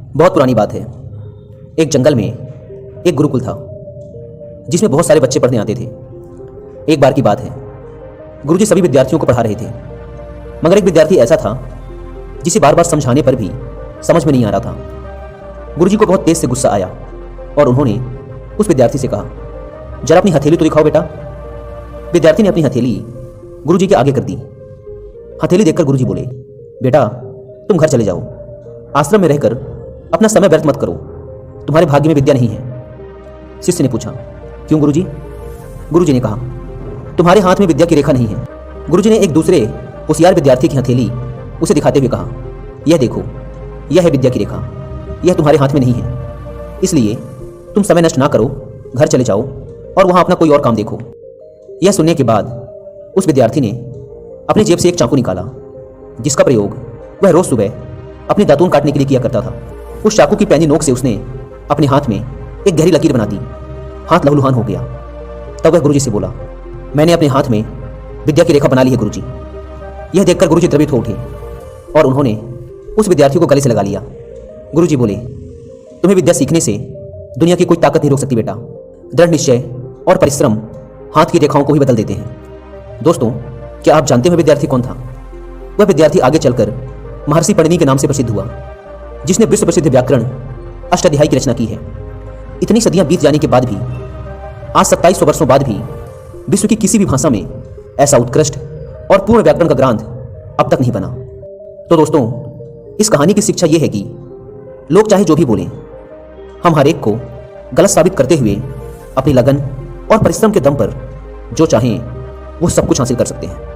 बहुत पुरानी बात है। एक जंगल में एक गुरुकुल था जिसमें बहुत सारे बच्चे पढ़ने आते थे। एक बार की बात है, गुरुजी सभी विद्यार्थियों को पढ़ा रहे थे, मगर एक विद्यार्थी ऐसा था जिसे बार बार समझाने पर भी समझ में नहीं आ रहा था। गुरुजी को बहुत तेज से गुस्सा आया और उन्होंने उस विद्यार्थी से कहा, जरा अपनी हथेली तो दिखाओ बेटा। विद्यार्थी ने अपनी हथेली गुरुजी के आगे कर दी। हथेली देखकर गुरुजी बोले, बेटा तुम घर चले जाओ, आश्रम में रहकर अपना समय व्यर्थ मत करो, तुम्हारे भाग्य में विद्या नहीं है। शिष्य ने पूछा, क्यों गुरुजी? गुरुजी ने कहा, तुम्हारे हाथ में विद्या की रेखा नहीं है। गुरुजी ने एक दूसरे होशियार विद्यार्थी की हथेली उसे दिखाते हुए कहा, यह देखो, यह है विद्या की रेखा, यह तुम्हारे हाथ में नहीं है, इसलिए तुम समय नष्ट ना करो, घर चले जाओ और वहां अपना कोई और काम देखो। यह सुनने के बाद उस विद्यार्थी ने अपनी जेब से एक चाकू निकाला जिसका प्रयोग वह रोज सुबह अपने दातून काटने के लिए किया करता था। उस चाकू की पैनी नोक से उसने अपने हाथ में एक गहरी लकीर बना दी। हाथ लहूलुहान हो गया। तब वह गुरुजी से बोला, मैंने अपने हाथ में विद्या की रेखा बना ली है गुरुजी। यह देखकर गुरुजी द्रवित हो उठे और उन्होंने उस विद्यार्थी को गले से लगा लिया। गुरुजी बोले, तुम्हें विद्या सीखने से दुनिया की कोई ताकत नहीं रोक सकती बेटा। दृढ़ निश्चय और परिश्रम हाथ की रेखाओं को ही बदल देते हैं। दोस्तों, क्या आप जानते हो विद्यार्थी कौन था? वह विद्यार्थी आगे चलकर महर्षि पणिनि के नाम से प्रसिद्ध हुआ, जिसने विश्व प्रसिद्ध व्याकरण अष्टाध्यायी की रचना की है। इतनी सदियां बीत जाने के बाद भी, आज 2700 वर्षों बाद भी विश्व की किसी भी भाषा में ऐसा उत्कृष्ट और पूर्ण व्याकरण का ग्रंथ अब तक नहीं बना। तो दोस्तों, इस कहानी की शिक्षा यह है कि लोग चाहे जो भी बोलें, हम हर एक को गलत साबित करते हुए अपनी लगन और परिश्रम के दम पर जो चाहें वो सब कुछ हासिल कर सकते हैं।